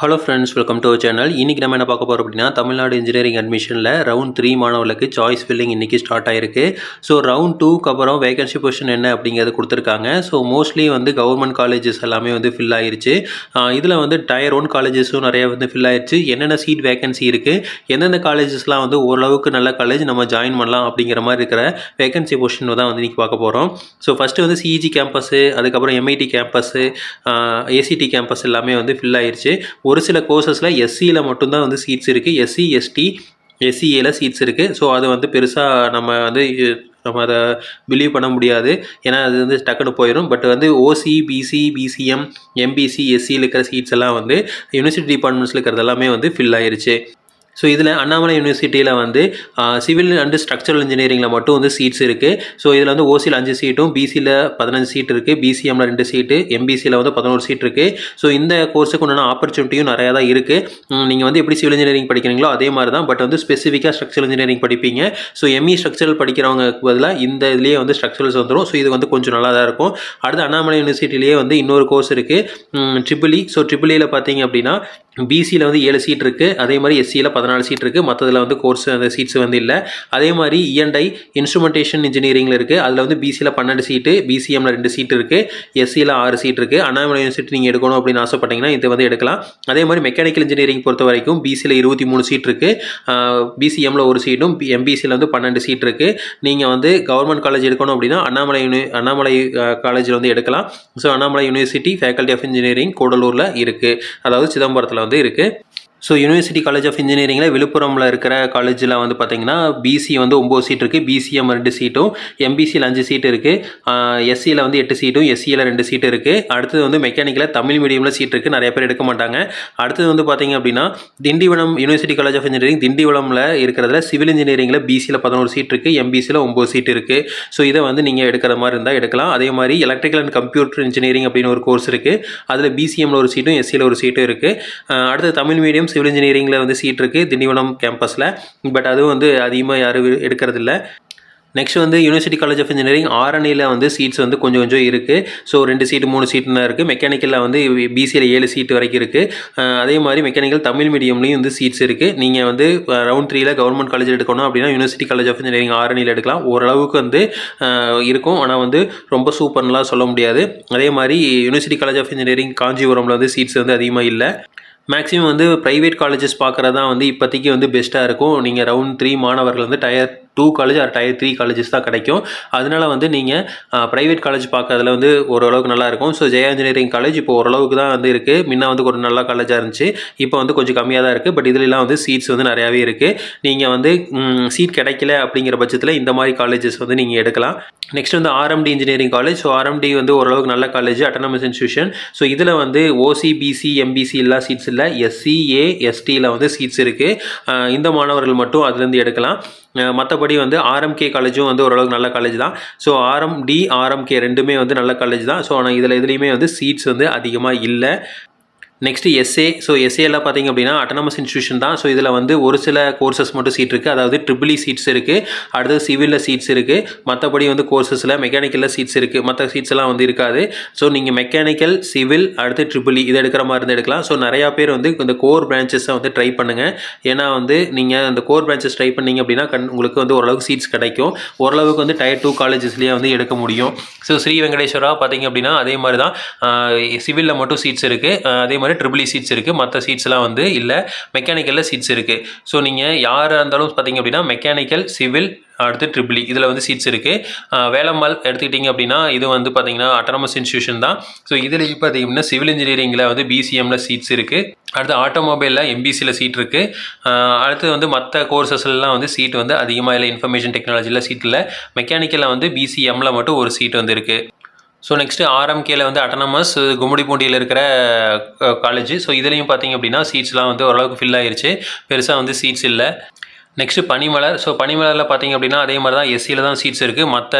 Hello friends, welcome to our channel. இன்றைக்கி நம்ம என்ன பார்க்க போகிறோம் அப்படின்னா, தமிழ்நாடு இன்ஜினியரிங் அட்மிஷனில் ரவுண்ட் 3 மாணவர்களுக்கு சாய்ஸ் ஃபில்லிங் இன்றைக்கி ஸ்டார்ட் ஆகிருக்கு. ஸோ ரவுண்ட் 2க்கு அப்புறம் வேகன்சி பொசிஷன் என்ன அப்படிங்கிறது கொடுத்துருக்காங்க. ஸோ மோஸ்ட்லி வந்து கவர்மெண்ட் காலேஜஸ் எல்லாமே வந்து ஃபில் ஆகிருச்சு. இதில் வந்து டயர் 1 காலேஜஸும் நிறையா வந்து ஃபில் ஆகிருச்சு. என்னென்ன சீட் வேகன்சி இருக்குது, எந்தெந்த காலேஜஸ்லாம் வந்து ஓரளவுக்கு நல்ல காலேஜ் நம்ம ஜாயின் பண்ணலாம் அப்படிங்கிற மாதிரி இருக்கிற வேகன்சி பொசிஷன் தான் வந்து இன்றைக்கி பார்க்க போகிறோம். ஸோ ஃபஸ்ட்டு வந்து சிஇஜி கேம்பஸ்ஸு, அதுக்கப்புறம் எம்ஐடி கேம்பஸ்ஸு, ஏசிடி கேம்பஸ் எல்லாமே வந்து ஃபில் ஆகிருச்சு. ஒரு சில கோர்சஸில் எஸ்சியில் மட்டும்தான் வந்து சீட்ஸ் இருக்குது. எஸ்சி, எஸ்டி, எஸ்சிஏல சீட்ஸ் இருக்குது. ஸோ அது வந்து பெருசாக நம்ம அதை பிலீவ் பண்ண முடியாது. ஏன்னா அது வந்து டக்குன்னு போயிடும். பட் வந்து ஓசி, பிசி, பிசிஎம், எம்பிசி, எஸ்சியில் இருக்கிற சீட்ஸ் எல்லாம் வந்து யூனிவர்சிட்டி டிபார்ட்மெண்ட்ஸில் இருக்கிறது எல்லாமே வந்து ஃபில் ஆயிருச்சு. ஸோ இதில் அண்ணாமலை யூனிவர்சிட்டியில் வந்து சிவில் அண்டு ஸ்ட்ரக்சரல் இன்ஜினியரிங்கில் மட்டும் வந்து சீட்ஸ் இருக்குது. ஸோ இதில் வந்து ஓசியில் 5 சீட்டும், பிசியில் 15 சீட் இருக்குது, பிசிஎம்மில் 2 சீட்டு, எம்பிசியில் வந்து 11 சீட் இருக்குது. ஸோ இந்த கோர்ஸுக்கு உண்டான ஆப்பர்ச்சுனிட்டியும் நிறையா தான் இருக்குது. நீங்கள் வந்து எப்படி சிவில் இன்ஜினியரிங் படிக்கிறீங்களோ அதே மாதிரி தான், பட் வந்து ஸ்பெசிஃபிக்காக ஸ்ட்ரக்சரல் இன்ஜினியரிங் படிப்பீங்க. ஸோ எம்இ ஸ்ட்ரக்சரல் படிக்கிறவங்க பதிலாக இந்த இதுலேயே வந்து ஸ்ட்ரக்சரல்ஸ் வந்துடும். ஸோ இது வந்து கொஞ்சம் நல்லா தான் இருக்கும். அடுத்து அண்ணாமலை யூனிவர்சிட்டிலேயே வந்து இன்னொரு கோர்ஸ் இருக்குது, ட்ரிபிள்இ. ஸோ ட்ரிபிள்இயில் பார்த்தீங்க அப்படின்னா பிசியில் வந்து 7 சீட் இருக்குது, அதே மாதிரி எஸ்சியில் 14 சீட் இருக்குது. மற்றதில் வந்து கோர்ஸ் அந்த சீட்ஸ் வந்து இல்லை. அதே மாதிரி இஎன்ஐ இன்ஸ்ட்ருமெண்டேஷன் இன்ஜினியரிங்கில் இருக்குது. அதில் வந்து பிசியில் 12 சீட்டு, பிசிஎம்மில் 2 சீட் இருக்குது, எஸ்சியில் 6 சீட் இருக்குது. அண்ணாமலை யூனிவர்சிட்டி நீங்கள் எடுக்கணும் அப்படின்னு ஆசைப்பட்டீங்கன்னா இது வந்து எடுக்கலாம். அதே மாதிரி மெக்கானிக்கல் இன்ஜினியரிங் பொறுத்த வரைக்கும் பிசியில் 23 சீட் இருக்குது, பிசிஎம்மில் 1 சீட்டும், எம்பிசியில் வந்து 12 சீட் இருக்குது. நீங்கள் வந்து கவர்மெண்ட் காலேஜ் எடுக்கணும் அப்படின்னா அண்ணாமலை காலேஜில் வந்து எடுக்கலாம். So Annamalai university faculty of engineering கூடலூரில் இருக்குது, அதாவது சிதம்பரத்தில் வந்து இருக்குது. ஸோ யூனிவர்சிட்டி காலேஜ் ஆஃப் இன்ஜினியரிங்கில் விழுப்புரமில் இருக்கிற காலேஜில் வந்து பார்த்திங்கன்னா பிசி வந்து 9 சீட் இருக்குது, பிசிஎம் 2 சீட்டும், எம்பிசியில் 5 சீட் இருக்குது, எஸ்சியில் வந்து 8 சீட்டும், எஸ்சியில் 2 சீட் இருக்குது. அடுத்தது வந்து மெக்கானிக்கில் தமிழ் மீடியமில் சீட் இருக்குது, நிறைய பேர் எடுக்க மாட்டாங்க. அடுத்தது வந்து பார்த்திங்க அப்படின்னா Tindivanam university college of engineering திண்டிவனமில் இருக்கிறதுல சிவில் இன்ஜினியரிங்கில் பிசியில் 11 சீட் இருக்குது, எம்பிசியில் 9 சீட் இருக்குது. ஸோ இதை வந்து நீங்கள் எடுக்கிற மாதிரி இருந்தால் எடுக்கலாம். அதே மாதிரி எலக்ட்ரிக்கல் அண்ட் கம்ப்யூட்டர் இன்ஜினியரிங் அப்படின்னு ஒரு கோர்ஸ் இருக்குது, அதில் பிசிஎம்மில் 1 சீட்டும், எஸ்சியில் 1 சீட்டும் இருக்குது. அடுத்தது தமிழ் மீடியம் சிவில் இன்ஜினியரிங்கில் வந்து சீட் இருக்குது திண்டிவனம் கேம்பஸில், பட் அதுவும் வந்து அதிகமாக யாரும் எடுக்கிறதில்ல. நெக்ஸ்ட் வந்து யூனிவர்சிட்டி காலேஜ் ஆஃப் இன்ஜினியரிங் ஆரணியில் வந்து சீட்ஸ் வந்து கொஞ்சம் இருக்குது. ஸோ 2 சீட்டு 3 சீட்டுனா இருக்குது. மெக்கானிக்கலில் வந்து பிசியில் 7 சீட் வரைக்கும் இருக்குது. அதே மாதிரி மெக்கானிக்கல் தமிழ் மீடியம்லேயும் வந்து சீட்ஸ் இருக்குது. நீங்கள் வந்து ரவுண்ட் 3ல் கவர்மெண்ட் காலேஜ் எடுக்கணும் அப்படின்னா யூனிவர்சிட்டி காலேஜ் ஆஃப் இன்ஜினியரிங் ஆரணியில் எடுக்கலாம். ஓரளவுக்கு வந்து இருக்கும், ஆனால் வந்து ரொம்ப சூப்பர்லாம் சொல்ல முடியாது. அதே மாதிரி யூனிவர்சிட்டி காலேஜ் ஆஃப் இன்ஜினியரிங் காஞ்சிபுரமில் வந்து சீட்ஸ் வந்து அதிகமாக இல்லை. மேக்ஸிமம் வந்து ப்ரைவேட் காலேஜஸ் பார்க்குறது தான் வந்து இப்போதைக்கு வந்து பெஸ்ட்டாக இருக்கும். நீங்கள் ரவுண்ட் 3 மாணவர்கள் வந்து tier 2 college or tier 3 colleges தான் கிடைக்கும். அதனால வந்து நீங்கள் ப்ரைவேட் காலேஜ் பார்க்கறதுல வந்து ஓரளவுக்கு நல்லாயிருக்கும். ஸோ ஜெயா இன்ஜினியரிங் காலேஜ் இப்போ ஓரளவுக்கு தான் வந்து இருக்குது. முன்ன வந்து ஒரு நல்ல காலேஜாக இருந்துச்சு, இப்போ வந்து கொஞ்சம் கம்மியாக தான் இருக்குது. பட் இதுலலாம் வந்து சீட்ஸ் வந்து நிறையாவே இருக்குது. நீங்கள் வந்து சீட் கிடைக்கல அப்படிங்கிற பட்சத்தில் இந்த மாதிரி காலேஜஸ் வந்து நீங்கள் எடுக்கலாம். நெக்ஸ்ட் வந்து RMT engineering college. So RMT வந்து ஓரளவுக்கு நல்ல காலேஜ், அட்டானமஸ் இன்ஸ்டியூஷன். ஸோ இதில் வந்து ஓசி, பிசி, எம்பிசி எல்லாம் சீட்ஸ் இல்லை, எஸ்சிஏ, எஸ்டியில் வந்து சீட்ஸ் இருக்குது. இந்த மாணவர்கள் மட்டும் அதுலேருந்து எடுக்கலாம். மற்றபடி வந்து ஆர்எம்கே காலேஜும் வந்து ஓரளவுக்கு நல்ல காலேஜ் தான். ஸோ ஆர்எம்டி, ஆர்எம்கே ரெண்டுமே வந்து நல்ல காலேஜ் தான். ஸோ ஆனால் இதுலேயுமே வந்து சீட்ஸ் வந்து அதிகமாக இல்லை. Next S A. ஸோ எஸ்ஏலாம் பார்த்திங்க அப்படின்னா அட்டானமஸ் இன்ஸ்டியூஷன் தான். ஸோ இதில் வந்து ஒரு சில கோர்சஸ் மட்டும் சீட் இருக்குது, அதாவது ட்ரிபிள்இ சீட்ஸ் இருக்குது, அடுத்தது சிவிலில் சீட்ஸ் இருக்குது. மற்றபடி வந்து கோர்சஸில் மெக்கானிக்கலில் சீட்ஸ் இருக்குது, மற்ற சீட்ஸ் எல்லாம் வந்து இருக்காது. ஸோ நீங்கள் மெக்கானிக்கல், சிவில், அடுத்து ட்ரிபிள்இ இதை எடுக்கிற மாதிரி இருந்து எடுக்கலாம். ஸோ நிறையா பேர் வந்து இந்த கோர் பிரான்ச்சஸை வந்து ட்ரை பண்ணுங்கள். ஏன்னா வந்து நீங்கள் அந்த கோர் பிரான்ச்சஸ் ட்ரை பண்ணிங்க அப்படின்னா உங்களுக்கு வந்து ஓரளவுக்கு சீட்ஸ் கிடைக்கும். ஓரளவுக்கு வந்து டயர் 2 காலேஜஸ்லேயே வந்து எடுக்க முடியும். ஸோ ஸ்ரீ வெங்கடேஸ்வரா பார்த்திங்க அப்படின்னா அதே மாதிரி தான், சிவிலில் மட்டும் சீட்ஸ் இருக்குது, அதே மாதிரி ட்ரிபிள்இ சீட்ஸ் இருக்குது, மற்ற சீட்ஸ்லாம் வந்து இல்லை. மெக்கானிக்கலில் சீட்ஸ் இருக்குது. ஸோ நீங்கள் யாராக இருந்தாலும் பார்த்திங்க அப்படின்னா மெக்கானிக்கல், சிவில், அடுத்து ட்ரிபிள்இ இதில் வந்து சீட்ஸ் இருக்குது. வேலம்மாள் எடுத்துக்கிட்டிங்க அப்படின்னா இது வந்து பார்த்திங்கன்னா அட்டானமஸ் இன்ஸ்டியூஷன் தான். ஸோ இதில் பார்த்திங்கன்னா சிவில் இன்ஜினியரிங்கில் வந்து பிசிஎம்மில் சீட்ஸ் இருக்குது, அடுத்து ஆட்டோமொபைலில் எம்பிசியில் சீட் இருக்குது. அடுத்து வந்து மற்ற கோர்சஸ்லாம் வந்து சீட் வந்து அதிகமாக இல்லை. இன்ஃபர்மேஷன் டெக்னாலஜியில் சீட் இல்லை. மெக்கானிக்கலில் வந்து பிசிஎம்மில் மட்டும் ஒரு சீட் வந்து இருக்குது. ஸோ நெக்ஸ்ட்டு ஆர்எம்கேல வந்து அட்டானமஸ் கும்மிடிப்பூண்டியில் இருக்கிற காலேஜ். ஸோ இதுலேயும் பார்த்திங்க அப்படின்னா சீட்ஸ்லாம் வந்து ஓரளவுக்கு ஃபில் ஆகிருச்சு, பெருசாக வந்து சீட்ஸ் இல்லை. நெக்ஸ்ட்டு பனிமலர். ஸோ பனிமலரில் பார்த்தீங்க அப்படின்னா அதே மாதிரி தான் எஸ்சியில் தான் சீட்ஸ் இருக்குது. மற்ற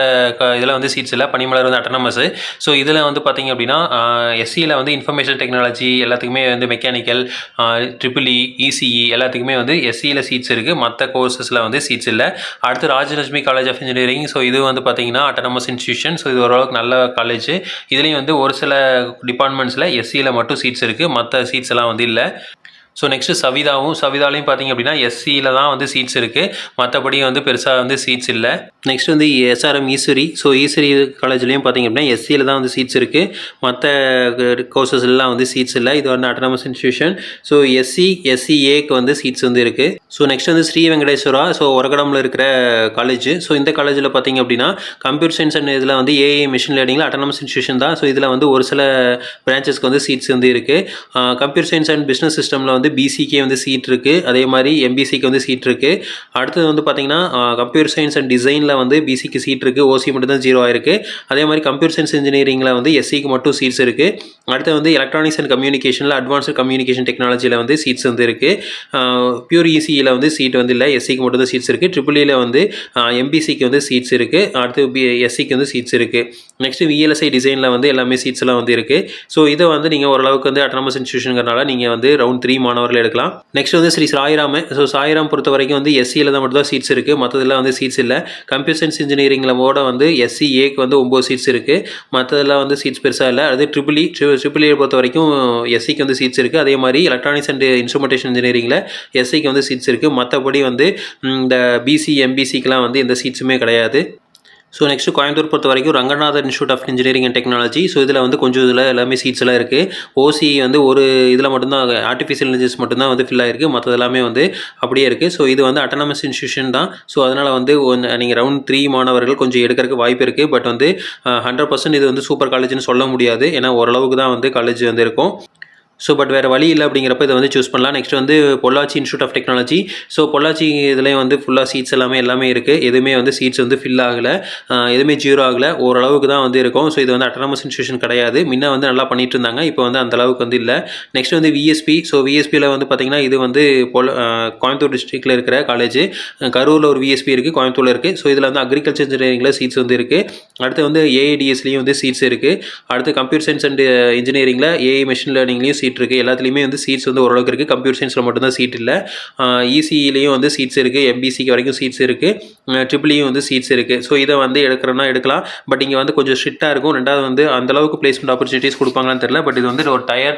இதில் வந்து சீட்ஸ் இல்லை. பனிமலர் வந்து அட்டானமஸ். ஸோ இதில் வந்து பார்த்தீங்க அப்படின்னா எஸ்சியில் வந்து இன்ஃபர்மேஷன் டெக்னாலஜி எல்லாத்துக்குமே வந்து மெக்கானிக்கல், ட்ரிபிள்இ, இசிஇ எல்லாத்துக்குமே வந்து எஸ்சியில் சீட்ஸ் இருக்குது. மற்ற கோர்சஸில் வந்து சீட்ஸ் இல்லை. அடுத்து Rajalakshmi college of engineering. So இது வந்து பார்த்தீங்கன்னா அட்டானமஸ் இன்ஸ்டியூஷன். ஸோ இது ஓரளவுக்கு நல்ல காலேஜ். இதுலேயும் வந்து ஒரு சில டிபார்ட்மெண்ட்ஸில் எஸ்சியில் மட்டும் சீட்ஸ் இருக்குது. மற்ற சீட்ஸ் எல்லாம் வந்து இல்லை. ஸோ நெக்ஸ்ட்டு சவிதாலையும் பார்த்தீங்க அப்படின்னா எஸ்சியில் தான் வந்து சீட்ஸ் இருக்குது. மற்றபடி வந்து பெருசாக வந்து சீட்ஸ் இல்லை. நெக்ஸ்ட் வந்து எஸ்ஆர்எம் ஈஸ்வரி. ஸோ ஈஸ்வரி காலேஜ்லேயும் பார்த்தீங்க அப்படின்னா எஸ்சியில் தான் வந்து சீட்ஸ் இருக்குது. மற்ற கோர்சஸ்லாம் வந்து சீட்ஸ் இல்லை. இது வந்து அட்டானமஸ் இன்ஸ்டியூஷன். ஸோ எஸ்சிஏக்கு வந்து சீட்ஸ் வந்து இருக்குது. ஸோ நெக்ஸ்ட் வந்து ஸ்ரீ வெங்கடேஸ்வரா. ஸோ ஒரகடமில் இருக்கிற காலேஜ். ஸோ இந்த காலேஜில் பார்த்தீங்க அப்படின்னா கம்ப்யூட்டர் சயின்ஸ் அண்ட் இதில் வந்து ஏஐ மிஷின் லேர்னிங்கில் அட்டானமஸ் இன்ஸ்டியூஷன் தான். ஸோ இதில் வந்து ஒரு சில பிரான்ச்சஸ்க்கு வந்து சீட்ஸ் வந்து இருக்குது. கம்ப்யூட்டர் சயின்ஸ் அண்ட் பிஸ்னஸ் சிஸ்டமில் வந்து பிசிக்கே வந்து சீட் இருக்குது. அதே மாதிரி எம்பிசிக்கு வந்து சீட் இருக்குது. அடுத்தது வந்து பார்த்தீங்கன்னா கம்ப்யூட்டர் சயின்ஸ் அண்ட் டிசைனில் வந்து பிசிக்கு சீட் இருக்குது. ஓசி மட்டும் தான் 0 ஆயிருக்கு. அதே மாதிரி கம்ப்யூட்டர் சயின்ஸ் இன்ஜினியரிங்கில் வந்து எஸ்சிக்கு மட்டும் சீட்ஸ் இருக்குது. அடுத்து வந்து எலக்ட்ரானிக்ஸ் அண்ட் கம்யூனிகேஷனில் அட்வான்ஸ்டு கம்யூனிகேஷன் டெக்னாலஜியில் வந்து சீட்ஸ் வந்து இருக்குது. பியூர் இசியில் வந்து சீட் வந்து இல்லை. எஸ்சிக்கு மட்டும் தான் சீட்ஸ் இருக்குது. ட்ரிபிள்இயில் வந்து எம்பிசிக்கு வந்து சீட்ஸ் இருக்குது. அடுத்து எஸ்சிக்கு வந்து சீட்ஸ் இருக்குது. நெக்ஸ்ட்டு விஎல்எஸ்ஐ டிசைனில் வந்து எல்லாமே சீட்ஸ் எல்லாம் வந்து இருக்குது. ஸோ இதை வந்து நீங்கள் ஓரளவுக்கு வந்து அட்டானமஸ் இன்ஸ்டியூஷனுங்கிறனால நீங்கள் வந்து ரவுண்ட் 3 மாணவர்கள் எடுக்கலாம். நெக்ஸ்ட் வந்து ஸ்ரீ சாய்ராம். ஸோ சாய்ராம் பொறுத்த வரைக்கும் வந்து எஸ்சியில் தான் மட்டும் தான் சீட்ஸ் இருக்குது. மற்றதெல்லாம் வந்து சீட்ஸ் இல்லை. கம்ப்யூட்டர் சயின்ஸ் இன்ஜினியரிங்கில் வந்து எஸ்சிஏக்கு வந்து 9 சீட்ஸ் இருக்குது. மற்றதெல்லாம் வந்து சீட்ஸ் பெருசாக இல்லை. அது ட்ரிபிள்இ பொறுத்த வரைக்கும் எஸ்சிக்கு வந்து சீட்ஸ் இருக்குது. அதே மாதிரி எலக்ட்ரானிக்ஸ் அண்ட் இன்ஸ்ட்ருமெண்டேஷன் இன்ஜினியரிங்கில் எஸ்சிக்கு வந்து சீட்ஸ் இருக்குது. மற்றபடி வந்து இந்த பிசி எம்பிசிக்கெலாம் வந்து எந்த சீட்ஸுமே கிடையாது. ஸோ நெக்ஸ்ட்டு கோயம்புத்தூர் பொறுத்த வரைக்கும் Ranganathar institute of engineering and technology. So இதில் வந்து கொஞ்சம் இதில் எல்லாமே சீட்ஸ் எல்லாம் இருக்குது. ஓசி வந்து ஒரு இதில் மட்டும்தான் ஆர்டிஃபிஷியல் இன்டெலிஜென்ஸ் மட்டும்தான் வந்து ஃபில் ஆகிருக்கு. மற்றது எல்லாமே வந்து அப்படியே இருக்குது. ஸோ இது வந்து அட்டானமஸ் இன்ஸ்டியூஷன் தான். ஸோ அதனால் வந்து நீங்கள் ரவுண்ட் 3 மாணவர்கள் கொஞ்சம் எடுக்கிறதுக்கு வாய்ப்பு இருக்குது. பட் வந்து 100% இது வந்து சூப்பர் காலேஜ்னு சொல்ல முடியாது. ஏன்னா ஓரளவுக்கு தான் வந்து காலேஜ் வந்து இருக்கும். ஸோ பட் வேறு வழி இல்லை அப்படிங்கிறப்ப இதை வந்து சூஸ் பண்ணலாம். நெக்ஸ்ட் வந்து Pollachi institute of technology. So Pollachi இதுலேயும் வந்து ஃபுல்லாக சீட்ஸ் எல்லாமே இருக்குது. எதுவுமே வந்து சீட்ஸ் வந்து ஃபில் ஆகலை. எதுவுமே 0 ஆகலை. ஓரளவுக்கு தான் வந்து இருக்கும். ஸோ இது வந்து அட்டானமஸ் இன்ஸ்டியூஷன் கிடையாது. முன்ன வந்து நல்லா பண்ணிட்டு இருந்தாங்க. இப்போ வந்து அந்த அளவுக்கு வந்து இல்லை. நெக்ஸ்ட் வந்து விஎஸ்பி. ஸோ விஎஸ்பியில் வந்து பார்த்திங்கன்னா இது வந்து கோயம்புத்தூர் டிஸ்ட்ரிக்டில் இருக்கிற காலேஜ். கரூரில் ஒரு விஎஸ்பி இருக்குது, கோயம்புத்தூரில் இருக்குது. ஸோ இதில் வந்து அக்ரிகல்ச்சர் இன்ஜினியரிங்கில் சீட்ஸ் வந்து இருக்குது. அடுத்து வந்து ஏஐடிஎஸ்லேயும் வந்து சீட்ஸ் இருக்குது. அடுத்து கம்ப்யூட்டர் சயின்ஸ் அண்ட் இன்ஜினியரிங்கில் ஏஐ மிஷின் லேர்னிங்லேயும் சீட் இருக்குது. எல்லாத்துலேயுமே வந்து சீட்ஸ் வந்து ஓரளவுக்கு இருக்குது. கம்ப்யூட்டர் சயின்ஸில் மட்டும்தான் சீட் இல்லை. இசிஇலையும் வந்து சீட்ஸ் இருக்குது. எம்பிசிக்கு வரைக்கும் சீட்ஸ் இருக்குது. ட்ரிபிள்இயும் வந்து சீட்ஸ் இருக்குது. ஸோ இதை வந்து எடுக்கிறோன்னா எடுக்கலாம். பட் இங்கே வந்து கொஞ்சம் ஸ்ட்ரிக்டாக இருக்கும். ரெண்டாவது வந்து அந்தளவுக்கு பிளேஸ்மெண்ட் ஆப்பர்ச்சுனிட்டிஸ் கொடுப்பாங்களான்னு தெரியல. பட் இது வந்து ஒரு டயர்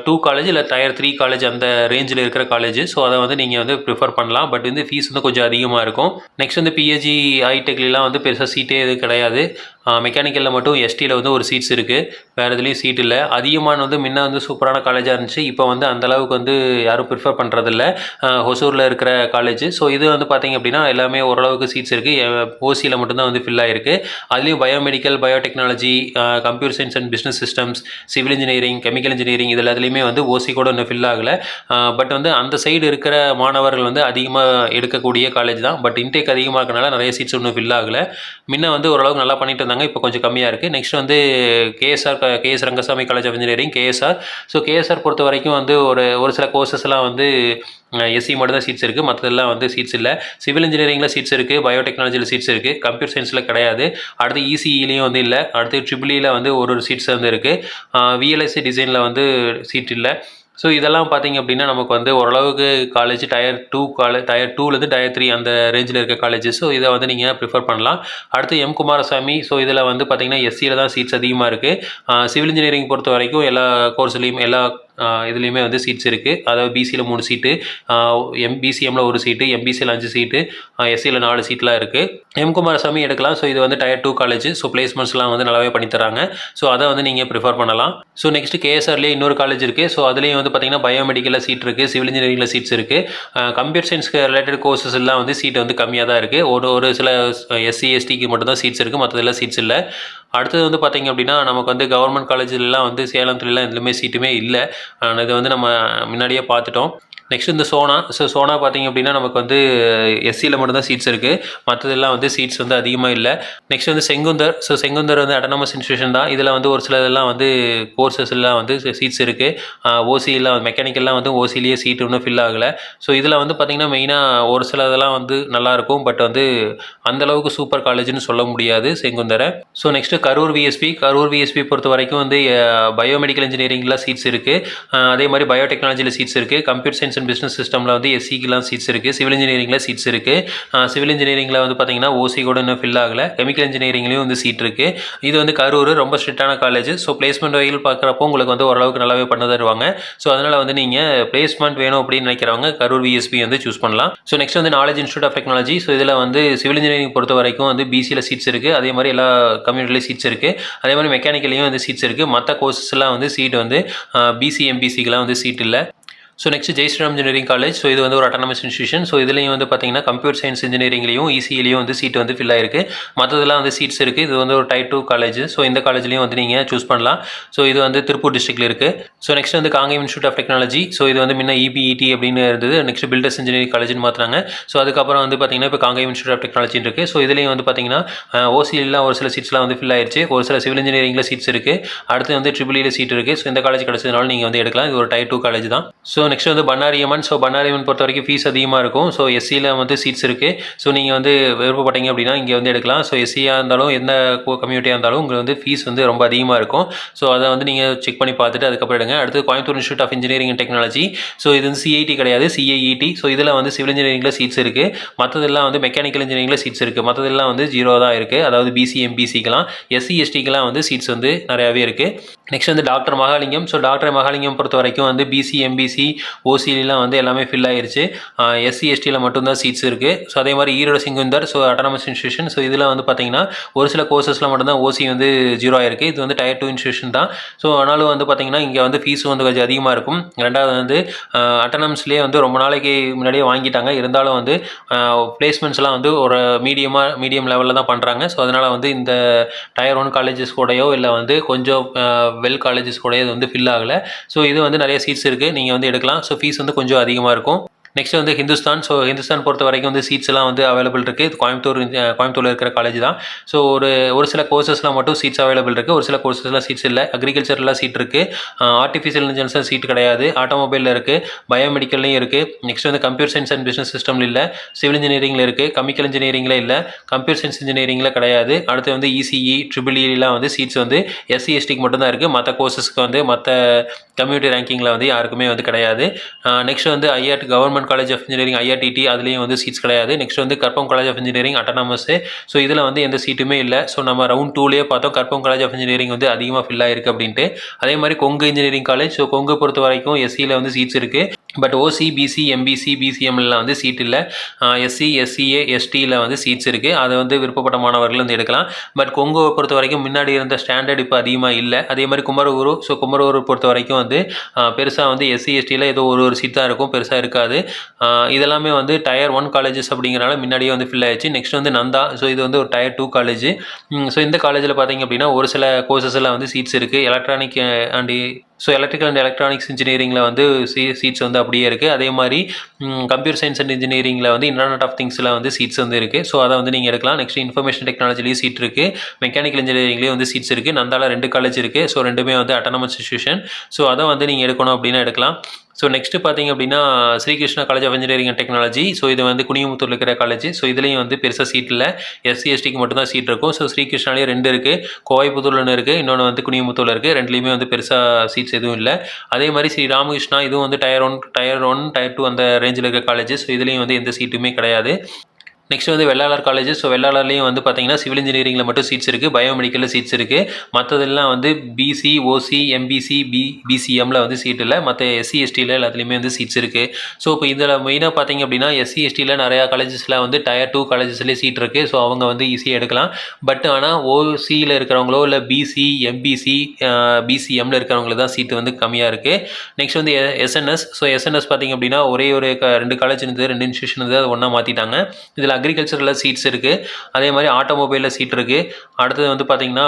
2 காலேஜ் இல்லை டயர் 3 காலேஜ் அந்த ரேஞ்சில் இருக்கிற காலேஜ். ஸோ அதை வந்து நீங்கள் வந்து ப்ரிஃபர் பண்ணலாம். பட் வந்து ஃபீஸ் வந்து கொஞ்சம் அதிகமாக இருக்கும். நெக்ஸ்ட் வந்து பிஹெச்டி ஐடெக்லாம் வந்து பெருசாக சீட்டே இது கிடையாது. மெக்கானிக்கலில் மட்டும் எஸ்டியில் வந்து ஒரு சீட்ஸ் இருக்குது. வேறு எதுலேயும் சீட் இல்லை. அதிகமான வந்து முன்ன வந்து சூப்பரான காலேஜாக இருந்துச்சு. இப்போ வந்து அந்தளவுக்கு வந்து யாரும் ப்ரிஃபர் பண்ணுறதில்ல. ஹொசூரில் இருக்கிற காலேஜ். ஸோ இது வந்து பார்த்திங்க அப்படின்னா எல்லாமே ஓரளவுக்கு சீட்ஸ் இருக்குது. ஓசியில் மட்டும்தான் வந்து ஃபில் ஆகிருக்கு. அதுலேயும் biomedical, biotechnology, computer science and business systems, civil engineering, chemical engineering இது எல்லாத்துலேயுமே வந்து ஓசி கூட இன்னும் ஃபில் ஆகலை. பட் வந்து அந்த சைடு இருக்கிற மாணவர்கள் வந்து அதிகமாக எடுக்கக்கூடிய காலேஜ் தான். பட் இன்டேக் அதிகமாக இருக்கனால நிறைய சீட்ஸ் இன்னும் ஃபில் ஆகலை. முன்ன வந்து ஓரளவுக்கு நல்லா பண்ணிட்டு இருந்தாங்க. இப்போ கொஞ்சம் கம்மியாக இருக்குது. நெக்ஸ்ட் வந்து KS Rangasamy college of engineering, KSR. So KSR பொறுத்த வரைக்கும் வந்து ஒரு சில கோர்சஸ்லாம் வந்து எஸ்சி மட்டும் தான் சீட்ஸ் இருக்குது. மற்றதெல்லாம் வந்து சீட்ஸ் இல்லை. சிவில் இன்ஜினியரிங்கில் சீட்ஸ் இருக்குது. பயோடெக்னாலஜியில் சீட்ஸ் இருக்குது. கம்ப்யூட்டர் சயின்ஸில் கிடையாது. அடுத்து இசிஇலையும் வந்து இல்லை. அடுத்து ட்ரிபிள்இயில் வந்து ஒரு சீட்ஸ் வந்து இருக்குது. விஎல்எஸ்சி டிசைனில் வந்து சீட் இல்லை. ஸோ இதெல்லாம் பார்த்திங்க அப்படின்னா நமக்கு வந்து ஓரளவுக்கு காலேஜ் டயர் 2லேருந்து டயர் 3 அந்த ரேஞ்சில் இருக்க காலேஜ். ஸோ இதை வந்து நீங்கள் ப்ரிஃபர் பண்ணலாம். அடுத்து எம் குமாரசாமி. ஸோ இதில் வந்து பார்த்திங்கன்னா எஸ்சியில் தான் சீட்ஸ் அதிகமாக இருக்குது. சிவில் இன்ஜினியரிங் பொறுத்த வரைக்கும் எல்லா கோர்ஸ்லேயும் எல்லா இதுலேயுமே வந்து சீட்ஸ் இருக்குது. அதாவது பிசியில் 3 சீட்டு, பிசிஎம்மில் 1 சீட்டு, எம்பிசியில் 5 சீட்டு, எஸ்சியில் 4 சீட்லாம் இருக்குது. எம் குமாரசாமி எடுக்கலாம். ஸோ இது வந்து டயர் 2 காலேஜ். ஸோ பிளேஸ்மெண்ட்ஸ்லாம் வந்து நல்லாவே பண்ணித்தராங்க. ஸோ அதை வந்து நீங்கள் ப்ரிஃபர் பண்ணலாம். ஸோ நெக்ஸ்ட்டு கேஎஸ்ஆர்லேயே இன்னொரு காலேஜ் இருக்குது. ஸோ அதுலேயும் வந்து பார்த்திங்கன்னா பயோமெடிக்கலில் சீட் இருக்குது. சிவில் இன்ஜினியரிங்கில் சீட்ஸ் இருக்குது. கம்ப்யூட்டர் சயின்ஸ்க்கு ரிலேட்டட் கோர்சஸ் எல்லாம் வந்து சீட் வந்து கம்மியாக தான் இருக்குது. ஒரு சில எஸ்சி எஸ்டிக்கு மட்டும்தான் சீட்ஸ் இருக்குது. மற்றதெல்லாம் சீட்ஸ் இல்லை. அடுத்தது வந்து பார்த்திங்க அப்படின்னா நமக்கு வந்து கவர்மெண்ட் காலேஜிலலாம் வந்து சேலம், திருலாம் எதுலையுமே சீட்டுமே இல்லை. இது வந்து நம்ம முன்னாடியே பார்த்துட்டோம். நெக்ஸ்ட் இந்த சோனா பார்த்தீங்க அப்படின்னா நமக்கு வந்து எஸ்சியில் மட்டும்தான் சீட்ஸ் இருக்குது, மற்றதெல்லாம் வந்து சீட்ஸ் வந்து அதிகமாக இல்லை. நெக்ஸ்ட் வந்து செங்குந்தர் வந்து அட்டானமஸ் இன்ஸ்டியூஷன் தான். இதில் வந்து ஒரு சிலதெல்லாம் வந்து கோர்சஸ் எல்லாம் வந்து சீட்ஸ் இருக்குது. ஓசிலாம் மெக்கானிக்கல்லாம் வந்து ஓசிலேயே சீட் இன்னும் ஃபில் ஆகலை. ஸோ இதில் வந்து பார்த்திங்கன்னா மெயினாக ஒரு சிலதெல்லாம் வந்து நல்லாயிருக்கும், பட் வந்து அந்தளவுக்கு சூப்பர் காலேஜ்னு சொல்ல முடியாது செங்குந்தரை. ஸோ நெக்ஸ்ட்டு கரூர் விஎஸ்பி பொறுத்த வரைக்கும் வந்து பயோமெடிக்கல் இன்ஜினியரிங்கில் சீட்ஸ் இருக்குது, அதே மாதிரி பயோடெக்னாலஜியில் சீட்ஸ் இருக்குது, கம்ப்யூட்டர் சயின்ஸ் அண்ட் பிஸ்னஸ் சிஸ்டமில் வந்து எஸ்சிக்கெலாம் சீட்ஸ் இருக்குது, சிவில் இன்ஜினியரிங்கில் சீட்ஸ் இருக்குது. சிவில் இன்ஜினியரிங்கில் வந்து பார்த்திங்கன்னா ஓசி கூட இன்னும் ஃபில் ஆகலை, கெமிக்கல் இன்ஜினியரிங்லேயும் வந்து சீட் இருக்குது. இது வந்து கரூர் ரொம்ப ஸ்ட்ரிக்டான காலேஜ். ஸோ பிளேஸ்மெண்ட் வகையில் பார்க்குறப்போ உங்களுக்கு வந்து ஓரளவுக்கு நல்லாவே பண்ண தருவாங்க. ஸோ அதனால் வந்து நீங்கள் பிளேஸ்மெண்ட் வேணும் அப்படின்னு நினைக்கிறவங்க கரூர் விஎஸ்பி வந்து சூஸ் பண்ணலாம். ஸோ நெக்ஸ்ட் வந்து knowledge institute of technology. So இதில் வந்து சிவில் இன்ஜினியரிங் பொறுத்த வரைக்கும் வந்து பிசியில் சீட்ஸ் இருக்குது, அதே மாதிரி எல்லா கம்யூனிட்டிலையும் சீட்ஸ் இருக்குது, அதே மாதிரி மெக்கானிக்கலையும் வந்து சீட்ஸ் இருக்குது. மற்ற கோர்சஸ்லாம் வந்து சீட் வந்து பிசி எம்பிசிக்கெலாம் வந்து சீட் இல்லை. So next Jai Sriram engineering college. So இது வந்து ஒரு அட்டானமஸ் இன்ஸ்டியூஷன். ஸோ இதுலேயும் வந்து பார்த்தீங்கன்னா கம்ப்யூட்டர் சயின்ஸ் இன்ஜினியரிங்லையும் இசியிலையும் வந்து சீட் வந்து ஃபில் ஆயிருக்கு, மற்றதெல்லாம் வந்து சீட்ஸ் இருக்குது. இது வந்து ஒரு டைப் 2 காலேஜ். ஸோ இந்த காலேஜ்லேயும் வந்து நீங்கள் சூஸ் பண்ணலாம். ஸோ இது வந்து திருப்பூர் டிஸ்ட்ரிக்டில் இருக்குது. ஸோ நெக்ஸ்ட் வந்து Kangeyam institute of technology. So இது வந்து முன்ன இபிஇடி அப்படின்னு இருந்தது, நெக்ஸ்ட் பில்டர்ஸ் இன்ஜினியரிங் காலேஜ்னு மாற்றினாங்க. ஸோ அதுக்கப்புறம் வந்து பார்த்தீங்கன்னா இப்போ காங்கேயம் இன்ஸ்டியூட் ஆஃப் டெக்னாலஜி இருக்குது. ஸோ இதுலேயும் வந்து பார்த்தீங்கன்னா ஓசிலாம் ஒரு சில சீட்ஸ்லாம் வந்து ஃபில் ஆயிடுச்சு, ஒரு சில சிவில் இன்ஜினியரிங்கில் சீட்ஸ் இருக்குது, அடுத்து வந்து ட்ரிபிள் சீட் இருக்குது. ஸோ இந்த காலேஜ் கிடச்சதுனால நீங்கள் வந்து எடுக்கலாம். இது ஒரு டைப் 2 காலேஜ் தான். ஸோ நெக்ஸ்ட் வந்து பண்ணாரி பண்ணாரியம்மன் பொறுத்த வரைக்கும் ஃபீஸ் அதிகமாக இருக்கும். ஸோ எஸ்சியில் வந்து சீட்ஸ் இருக்குது. ஸோ நீங்கள் வந்து விருப்பப்பட்டீங்க அப்படின்னா இங்கே வந்து எடுக்கலாம். ஸோ எஸ்சியாக இருந்தாலும் எந்த கம்யூனிட்டியாக இருந்தாலும் உங்களுக்கு வந்து ஃபீஸ் வந்து ரொம்ப அதிகமாக இருக்கும். ஸோ அதை வந்து நீங்கள் செக் பண்ணி பார்த்துட்டு அதுக்கப்புறம் எடுங்க. அடுத்து Coimbatore institute of engineering and technology. So இது வந்து சிஐடி கிடையாது, சிஐஇடி. ஸோ இதில் வந்து சிவில் இன்ஜினியரிங்கில் சீட்ஸ் இருக்குது, மற்றதெல்லாம் வந்து மெக்கானிக்கல் இன்ஜினியரிங்கில் சீட்ஸ் இருக்குது, மற்றதெல்லாம் வந்து 0 தான் இருக்குது. அதாவது பிசி எம்பிசிக்கெலாம், எஸ்சி எஸ்டிக்கெலாம் வந்து சீட்ஸ் வந்து நிறையாவே இருக்குது. நெக்ஸ்ட் வந்து doctor Mahalingam. So doctor Mahalingam பொறுத்த வரைக்கும் வந்து பிசி எம்பிசி ஓசிலாம் வந்து எல்லாமே ஃபில் ஆயிருச்சு, எஸ்சி எஸ்டியில் மட்டும்தான் சீட்ஸ் இருக்குது. ஸோ அதே மாதிரி Erode Sengunthar. So autonomous institution. So இதில் வந்து பார்த்தீங்கன்னா ஒரு சில கோர்சஸில் மட்டும்தான் ஓசி வந்து 0 ஆயிருக்கு. இது வந்து டைப் 2 இன்ஸ்டியூஷன் தான். ஸோ ஆனாலும் வந்து பார்த்தீங்கன்னா இங்கே வந்து ஃபீஸ் வந்து கொஞ்சம் அதிகமாக இருக்கும். ரெண்டாவது வந்து அட்டானமஸ்லேயே வந்து ரொம்ப நாளைக்கு முன்னாடியே வாங்கிட்டாங்க, இருந்தாலும் வந்து பிளேஸ்மெண்ட்ஸ்லாம் வந்து ஒரு மீடியம் லெவலில் தான் பண்ணுறாங்க. ஸோ அதனால் வந்து இந்த டயர் 1 காலேஜஸ் கூடயோ இல்லை வந்து கொஞ்சம் வெல் காலேஜஸ் கூடயோ இது வந்து ஃபில் ஆகலை. ஸோ இது வந்து நிறைய சீட்ஸ் இருக்குது, நீங்கள் வந்து எடுக்கலாம். ஸோ ஃபீஸ் வந்து கொஞ்சம் அதிகமாக இருக்கும். நெக்ஸ்ட் வந்து ஹிந்துஸ்தான். ஸோ ஹிந்துஸ்தான் பொறுத்த வரைக்கும் வந்து சீட்ஸ் எல்லாம் வந்து அவைலபிள் இருக்குது. இது கோயம்புத்தூரில் இருக்கிற காலேஜ் தான். ஸோ ஒரு சில கோர்சஸ்லாம் மட்டும் சீட்ஸ் அவைலபிள் இருக்குது, ஒரு சில கோர்சஸ்லாம் சீட்ஸ் இல்லை. அக்ரிகல்ச்சர்லாம் சீட் இருக்குது, ஆர்டிஃபிஷியல் இன்டெலிஜென்ஸில் சீட் கிடையாது, ஆட்டோமொபைலில் இருக்குது, பயோமெடிக்கல்லையும் இருக்குது. நெக்ஸ்ட் வந்து கம்ப்யூட்டர் சயின்ஸ் அண்ட் பிஸ்னஸ் சிஸ்டமில் இல்லை, சிவில் இன்ஜினியரிங்கில் இருக்குது, கெமிக்கல் இன்ஜினியரிங்கில் இல்லை, கம்ப்யூட்டர் சயின்ஸ் இன்ஜினியரிங்கில் கிடையாது. அடுத்து வந்து இசிஇ ட்ரிபிள்இலாம் வந்து சீட்ஸ் வந்து எஸ்சி எஸ்டிக்கு மட்டும்தான் இருக்குது, மற்ற கோர்சஸ்க்கு வந்து மற்ற கம்யூனிட்டி ரேங்கிங்கில் வந்து யாருக்குமே வந்து கிடையாது. நெக்ஸ்ட் வந்து IRT government college of engineering IRTT, அதுலேயும் வந்து சீட்ஸ் கிடையாது. நெக்ஸ்ட் வந்து Karpagam college of engineering autonomous. So இதில் வந்து எந்த சீட்டுமே இல்லை. ஸோ நம்ம ரவுண்ட் 2லேயே பார்த்தோம் கற்பகம் காலேஜ் ஆஃப் இன்ஜினியரிங் வந்து அதிகமாக ஃபில் ஆயிருக்கு அப்படின்ட்டு. அதே மாதிரி Kongu engineering college. So Kongu பொறுத்த வரைக்கும் எஸ்சியில் வந்து சீட்ஸ் இருக்குது, பட் ஓசி பிசி எம்பிசி பிசிஎம்லாம் வந்து சீட் இல்லை. எஸ்சி எஸ்சிஏ எஸ்டியில் வந்து சீட்ஸ் இருக்குது, அதை வந்து விருப்பப்பட்ட மாணவர்கள் வந்து எடுக்கலாம். பட் கொங்குவை பொறுத்த வரைக்கும் முன்னாடி இருந்த ஸ்டாண்டர்ட் இப்போ அதிகமாக இல்லை. அதே மாதிரி குமரகுரு. ஸோ குமரகுரு பொறுத்த வரைக்கும் வந்து பெருசாக வந்து எஸ்சி எஸ்டியில் ஏதோ ஒரு சீட் தான் இருக்கும், பெருசாக இருக்காது. இதெல்லாமே வந்து டயர் 1 காலேஜஸ் அப்படிங்கிறனால முன்னாடியே வந்து ஃபில் ஆயிடுச்சு. நெக்ஸ்ட் வந்து நந்தா. ஸோ இது வந்து ஒரு டயர் 2 காலேஜ். ஸோ இந்த காலேஜில் பார்த்தீங்க அப்படின்னா ஒரு சில கோர்சஸ் எல்லாம் வந்து சீட்ஸ் இருக்குது. எலக்ட்ரிக்கல் அண்ட் எலக்ட்ரானிக்ஸ் இன்ஜினியரிங்கில் வந்து சீட்ஸ் வந்து அப்படியே இருக்குது. அதே மாதிரி கம்ப்யூட்டர் சயின்ஸ் அண்ட் இன்ஜினியரிங்கில் வந்து இன்டர்நெட் ஆஃப் திங்ஸில் வந்து சீட்ஸ் வந்து இருக்குது. ஸோ அதை வந்து நீங்கள் எடுக்கலாம். நெக்ஸ்ட் இன்ஃபர்மேஷன் டெக்னாலஜிலையும் சீட் இருக்குது, மெக்கானிக்கல் இன்ஜினியரிங்லேயும் வந்து சீட்ஸ் இருக்குது. நந்தால 2 காலேஜ் இருக்குது. ஸோ ரெண்டுமே வந்து அட்டானமஸ் இன்ஸ்டியூஷன். ஸோ அதை வந்து நீங்கள் எடுக்கணும் அப்படின்னா எடுக்கலாம். ஸோ நெக்ஸ்ட்டு பார்த்தீங்க அப்படின்னா Sri Krishna college of engineering and technology. So இது வந்து குனியமுத்தூரில் இருக்கிற காலேஜ். ஸோ இதுலேயும் வந்து பெருசாக சீட் இல்லை, எஸ்சி எஸ்டிக்கு மட்டும்தான் சீட் இருக்கும். ஸோ ஸ்ரீகிருஷ்ணாலேயே 2 இருக்குது, கோவைப்புத்தூரில் ஒன்று இருக்குது, இன்னொன்று வந்து குனியமுத்தூரில் இருக்குது. ரெண்டுலேயுமே வந்து பெருசாக சீட்ஸ் எதுவும் இல்லை. அதே மாதிரி ஸ்ரீ ராமகிருஷ்ணா, இதுவும் வந்து டயர் 1 டயர் 2 அந்த ரேஞ்சில் இருக்கிற காலேஜ். ஸோ இதுலேயும் வந்து எந்த சீட்டுமே கிடையாது. நெக்ஸ்ட் வந்து வெள்ளாளர் காலேஜ். ஸோ வெள்ளாளர்லேயும் வந்து பார்த்தீங்கன்னா சிவில் இன்ஜினியரிங்கில் மட்டும் சீட்ஸ் இருக்குது, பயோமெடிக்கலில் சீட்ஸ் இருக்குது, மற்றதெல்லாம் வந்து பிசி ஓசி எம்பிசி பிசிஎம்மில் வந்து சீட் இல்லை, மற்ற எஸ்சி எஸ்டியில் எல்லாத்துலேயுமே வந்து சீட்ஸ் இருக்குது. ஸோ இப்போ இதில் மெயினாக பார்த்தீங்க அப்படின்னா எஸ்சி எஸ்டியில் நிறையா காலேஜஸில் வந்து டயர் 2 காலேஜஸ்லேயே சீட் இருக்குது. ஸோ அவங்க வந்து ஈஸியாக எடுக்கலாம். பட் ஆனால் ஓசியில் இருக்கிறவங்களோ இல்லை பிசி எம்பிசி பிசிஎம்மில் இருக்கிறவங்களுக்கு தான் சீட்டு வந்து கம்மியாக இருக்குது. நெக்ஸ்ட் வந்து எஸ்என்எஸ். ஸோ எஸ்என்எஸ் பார்த்தீங்க அப்படின்னா ஒரே ஒரு 2 காலேஜ் இருந்தது, 2 இன்ஸ்டியூஷன் இருந்தது, அது ஒன்றா மாற்றிட்டாங்க. இதில் அக்ரிகல்ச்சரில் சீட்ஸ் இருக்குது, அதே மாதிரி ஆட்டோமொபைலில் சீட் இருக்குது, அடுத்தது வந்து பார்த்திங்கன்னா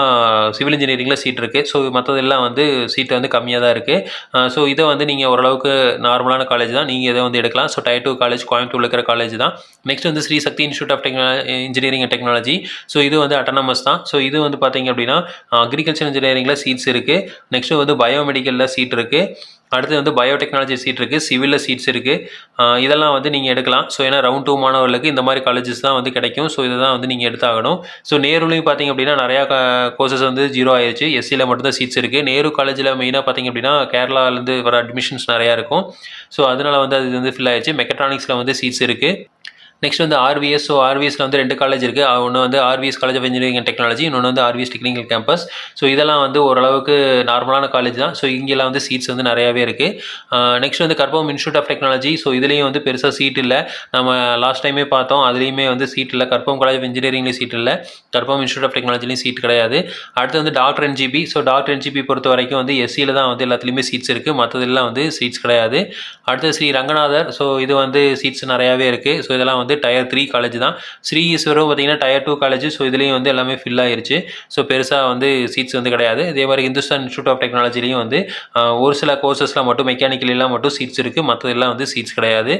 சிவில் இன்ஜினியரிங்கில் சீட் இருக்குது. ஸோ மற்றதெல்லாம் வந்து சீட்டு வந்து கம்மியாக தான் இருக்குது. ஸோ இதை வந்து நீங்கள் ஓரளவுக்கு நார்மலான காலேஜ் தான், நீங்கள் இதை வந்து எடுக்கலாம். ஸோ Tier 2 காலேஜ் கோயம்புத்தூரில் இருக்கிற காலேஜ் தான். நெக்ஸ்ட் வந்து Sri Sakthi institute of engineering and technology. So இது வந்து அட்டானமஸ் தான். ஸோ இது வந்து பார்த்திங்க அப்படின்னா அக்ரிகல்ச்சர் இன்ஜினியரிங்கில் சீட்ஸ் இருக்குது. நெக்ஸ்ட் வந்து பயோமெடிக்கலில் சீட் இருக்குது, அடுத்து வந்து பயோடெக்னாலஜி சீட் இருக்குது, சிவிலில் சீட்ஸ் இருக்குது. இதெல்லாம் வந்து நீங்கள் எடுக்கலாம். ஸோ ஏன்னா ரவுண்ட் 2 மாணவர்களுக்கு இந்த மாதிரி காலேஜஸ் தான் வந்து கிடைக்கும். ஸோ இதை தான் வந்து நீங்கள் எடுத்தாகணும். ஸோ நேருலையும் பார்த்திங்க அப்படின்னா நிறையா கோர்சஸ் வந்து 0 ஆயிடுச்சு. எஸ்சியில் மட்டும்தான் சீட்ஸ் இருக்குது. நேரு காலேஜில் மெயினாக பார்த்திங்க அப்படின்னா கேரளாலேருந்து வர அட்மிஷன்ஸ் நிறையா இருக்கும். ஸோ அதனால் வந்து அது வந்து ஃபில் ஆயிடுச்சு. மெக்கட்ரானிக்ஸில் வந்து சீட்ஸ் இருக்குது. நெக்ஸ்ட் வந்து ஆர்விஎஸ். ஸோ ஆர்விஎஸ்ல வந்து 2 காலேஜ் இருக்குது. ஒன்று வந்து RVS college of engineering and technology, இன்னொன்று வந்து ஆர்விஎஸ் டெக்னிக்கல் கேம்பஸ். ஸோ இதெல்லாம் வந்து ஓரளவுக்கு நார்மலான காலேஜ் தான். ஸோ இங்கெல்லாம் வந்து சீட்ஸ் வந்து நிறையாவே இருக்குது. நெக்ஸ்ட் வந்து Karpagam institute of technology. So இதுலேயும் வந்து பெருசாக சீட் இல்லை. நம்ம லாஸ்ட் டைமே பார்த்தோம், அதுலேயுமே வந்து சீட் இல்லை. கற்பகம் காலேஜ் ஆஃப் இன்ஜினியரிங்லேயும் சீட் இல்லை, கற்பகம் இன்ஸ்டியூட் ஆஃப் டெக்னாலஜிலையும் சீட் கிடையாது. அடுத்து வந்து doctor NGP. So doctor NGP பொறுத்த வரைக்கும் வந்து எஸ்சியில் தான் வந்து எல்லாத்துலேயுமே சீட்ஸ் இருக்குது, மற்றதெல்லாம் வந்து சீட்ஸ் கிடையாது. அடுத்து ஸ்ரீ ரங்கநாதர். ஸோ இது வந்து சீட்ஸ் நிறையாவே இருக்குது. ஸோ இதெல்லாம் வந்து Tier 3 காலேஜ் தான். ஸ்ரீ ஈஸ்வரம் பார்த்தீங்கன்னா Tier 2 காலேஜ். ஸோ இதுலேயும் வந்து எல்லாமே ஃபில் ஆயிருச்சு. ஸோ பெருசாக வந்து சீட்ஸ் வந்து கிடையாது. இதே மாதிரி இந்துஸ்தான் இன்ஸ்டியூட் ஆஃப் டெக்னாலஜிலையும் வந்து ஒரு சில கோர்சஸில் மட்டும் மெக்கானிக்கல்லாம் மட்டும் சீட்ஸ் இருக்குது, மற்றதெல்லாம் வந்து சீட்ஸ் கிடையாது.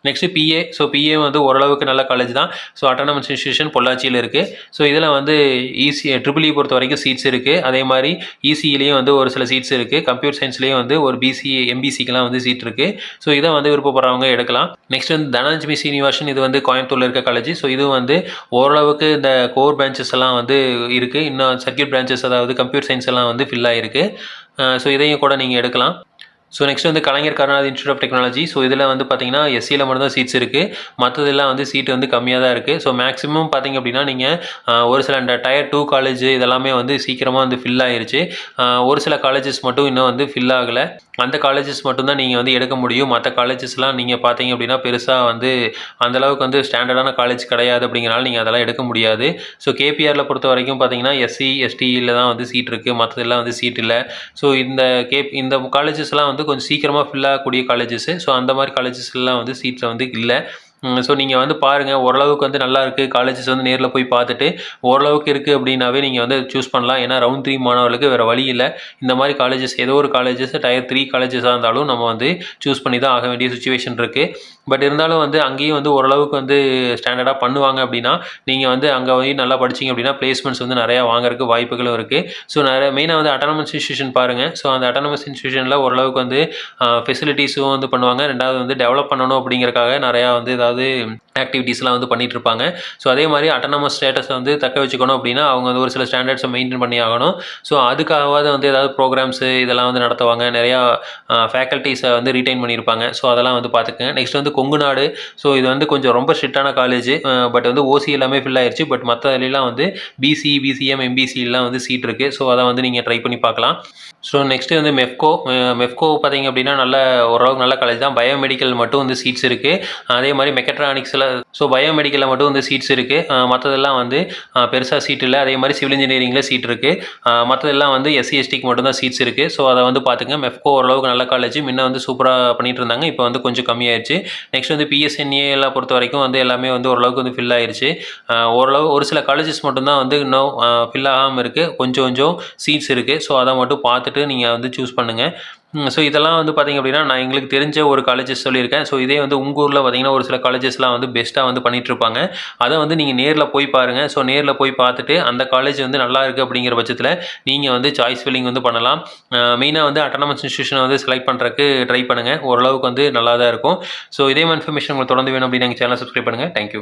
Next BA. ஸோ பிஏ வந்து ஓரளவுக்கு நல்ல காலேஜ் தான். ஸோ அட்டானமஸ் இன்ஸ்டியூஷன் பொள்ளாச்சியில் இருக்குது. ஸோ இதில் வந்து ட்ரிபிள் இ பொறுத்த வரைக்கும் சீட்ஸ் இருக்குது. அதே மாதிரி இசியிலையும் வந்து ஒரு சில சீட்ஸ் இருக்குது. கம்ப்யூட்டர் சயின்ஸ்லேயும் வந்து ஒரு பிசிஏ எம்பிசிக்கெலாம் வந்து சீட் இருக்குது. ஸோ இதை வந்து விருப்பப்படுறவங்க எடுக்கலாம். நெக்ஸ்ட் வந்து தனலட்சுமி சீனிவாசன். இது வந்து கோயம்புத்தூரில் இருக்க காலேஜ். ஸோ இது வந்து ஓரளவுக்கு இந்த கோர் பிரான்ச்சஸ் எல்லாம் வந்து இருக்குது. இன்னும் சர்க்கியூட் பிரான்ச்சஸ், அதாவது கம்ப்யூட்டர் சயின்ஸ் எல்லாம் வந்து ஃபில் ஆகிருக்கு. ஸோ இதையும் கூட நீங்கள் எடுக்கலாம். ஸோ நெக்ஸ்ட் வந்து Kalaignar Karunanidhi institute of technology. So இதில் வந்து பார்த்திங்கன்னா எஸ்சியில் மட்டும் தான் சீட்ஸ் இருக்குது, மற்றதெல்லாம் வந்து சீட் வந்து கம்மியாக தான் இருக்குது. ஸோ மேக்ஸிமம் பார்த்திங்க அப்படின்னா நீங்கள் ஒரு சில இந்த Tier 2 காலேஜ் இதெல்லாமே வந்து சீக்கிரமாக வந்து ஃபில் ஆகிருச்சு. ஒரு சில காலேஜஸ் மட்டும் இன்னும் வந்து ஃபில் ஆகலை. அந்த காலேஜஸ் மட்டும்தான் நீங்கள் வந்து எடுக்க முடியும். மற்ற காலேஜஸ்லாம் நீங்கள் பார்த்தீங்க அப்படின்னா பெருசாக வந்து அந்தளவுக்கு வந்து ஸ்டாண்டர்டான காலேஜ் கிடையாது, அப்படிங்கிறனால நீங்கள் அதெல்லாம் எடுக்க முடியாது. ஸோ கேபிஆரில் பொறுத்த வரைக்கும் பார்த்தீங்கன்னா எஸ்சி எஸ்டியில் தான் வந்து சீட் இருக்குது, மற்றதெல்லாம் வந்து சீட் இல்லை. ஸோ இந்த காலேஜஸ்லாம் வந்து கொஞ்சம் சீக்கிரமாக ஃபில் ஆகக்கூடிய காலேஜஸ். ஸோ அந்த மாதிரி காலேஜஸ்லாம் வந்து சீட்ஸில் வந்து இல்லை. ஸோ நீங்கள் வந்து பாருங்கள், ஓரளவுக்கு வந்து நல்லா இருக்குது காலேஜஸ் வந்து நேரில் போய் பார்த்துட்டு ஓரளவுக்கு இருக்குது அப்படின்னாவே நீங்கள் வந்து சூஸ் பண்ணலாம். ஏன்னா ரவுண்ட் 3 மாணவர்களுக்கு வேறு வழி இல்லை. இந்த மாதிரி காலேஜஸ் ஏதோ ஒரு காலேஜஸ் Tier 3 காலேஜஸாக இருந்தாலும் நம்ம வந்து சூஸ் பண்ணி தான் ஆக வேண்டிய சுச்சுவேஷன் இருக்குது. பட் இருந்தாலும் வந்து அங்கேயும் வந்து ஓரளவுக்கு வந்து ஸ்டாண்டர்டாக பண்ணுவாங்க. அப்படின்னா நீங்கள் வந்து அங்கே போய் நல்லா படிச்சிங்க அப்படின்னா பிளேஸ்மெண்ட்ஸ் வந்து நிறையா வாங்குறதுக்கு வாய்ப்புகளும் இருக்குது. ஸோ மெயினாக வந்து அட்டானமஸ் இன்ஸ்டியூஷன் பாருங்கள். ஸோ அந்த அட்டானமஸ் இன்ஸ்டியூஷனில் ஓரளவுக்கு வந்து ஃபெசிலிட்டிஸும் வந்து பண்ணுவாங்க. ரெண்டாவது வந்து டெவலப் பண்ணணும் அப்படிங்கிறக்காக நிறையா வந்து ஏதாவது ஆக்டிவிட்டீஸ்லாம் வந்து பண்ணிட்டு இருப்பாங்க. ஸோ அதே மாதிரி அட்டானமஸ் ஸ்டேட்டஸை வந்து தக்க வச்சுக்கணும் அப்படின்னா அவங்க வந்து ஒரு சில ஸ்டாண்டர்ட்ஸை மெயின்டைன் பண்ணி ஆகணும். ஸோ அதுக்காகவாது வந்து ஏதாவது ப்ரோக்ராம்ஸு இதெல்லாம் வந்து நடத்துவாங்க. நிறையா ஃபேக்கல்ட்டிஸை வந்து ரீட்டைன் பண்ணியிருப்பாங்க. ஸோ அதெல்லாம் வந்து பார்த்துக்கங்க. நெக்ஸ்ட் வந்து கொங்கு நாடு. ஸோ இது வந்து கொஞ்சம் ரொம்ப ஸ்ட்ரிக்டான காலேஜ். பட் வந்து ஓசி எல்லாமே ஃபில் ஆயிடுச்சு. பட் மற்றதுலாம் வந்து பிசி, பிசிஎம், எம்பிசிலாம் வந்து சீட் இருக்குது. ஸோ அதை வந்து நீங்கள் ட்ரை பண்ணி பார்க்கலாம். ஸோ நெக்ஸ்ட்டு வந்து மெஃப்கோ பார்த்தீங்க அப்படின்னா ஓரளவுக்கு நல்ல காலேஜ் தான். பயோமெடிக்கல் மட்டும் வந்து சீட்ஸ் இருக்குது. அதே மாதிரி மெக்கட்ரானிக்ஸில் ஸோ பயோமெடிக்கலில் மட்டும் வந்து சீட்ஸ் இருக்குது, மற்றதெல்லாம் வந்து பெருசாக சீட் இல்லை. அதே மாதிரி சிவில் இன்ஜினியரிங்கில் சீட் இருக்குது, மற்றதெல்லாம் வந்து எஸ்சி எஸ்டிக்கு மட்டும் தான் சீட்ஸ் இருக்குது. ஸோ அதை வந்து பார்த்துங்க. மெஃப்கோ ஓரளவுக்கு நல்ல காலேஜ், முன்ன வந்து சூப்பராக பண்ணிட்டு இருந்தாங்க, இப்போ வந்து கொஞ்சம் கம்மியாயிடுச்சு. நெக்ஸ்ட் வந்து பிஎஸ்என்ஏ எல்லாம் பொறுத்த வரைக்கும் வந்து எல்லாமே வந்து ஓரளவுக்கு வந்து ஃபில் ஆயிடுச்சு. ஓரளவு ஒரு சில காலேஜஸ் மட்டும்தான் வந்து இன்னும் ஃபில் ஆகாமல் இருக்குது, கொஞ்சம் சீட்ஸ் இருக்குது. ஸோ அதை மட்டும் பார்த்துட்டு நீங்கள் வந்து சூஸ் பண்ணுங்கள். ஸோ இதெல்லாம் வந்து பார்த்திங்க அப்படின்னா நான் எங்களுக்கு தெரிஞ்ச ஒரு காலேஜஸ் சொல்லியிருக்கேன். ஸோ இதே வந்து உங்கள் ஊரில் பார்த்திங்கன்னா ஒரு சில காலேஜஸ்லாம் வந்து பெஸ்ட்டாக வந்து பண்ணிகிட்ருப்பாங்க. அதை வந்து நீங்கள் நேரில் போய் பாருங்கள். ஸோ நேரில் போய் பார்த்துட்டு அந்த காலேஜ் வந்து நல்லா இருக்குது அப்படிங்கிற பட்சத்தில் நீங்கள் வந்து சாய்ஸ் ஃபில்லிங் வந்து பண்ணலாம். மெயினாக வந்து அட்டானமஸ் இன்ஸ்டியூஷனை வந்து செலக்ட் பண்ணுறதுக்கு ட்ரை பண்ணுங்கள். ஓரளவுக்கு வந்து நல்லா தான் இருக்கும். ஸோ இதே மாதிரி இன்ஃபர்மேஷன் உங்களுக்கு தொடர்ந்து வேணும் அப்படின்னு எங்கள் சேனலை சப்ஸ்கிரைப் பண்ணுங்கள். தேங்க்யூ.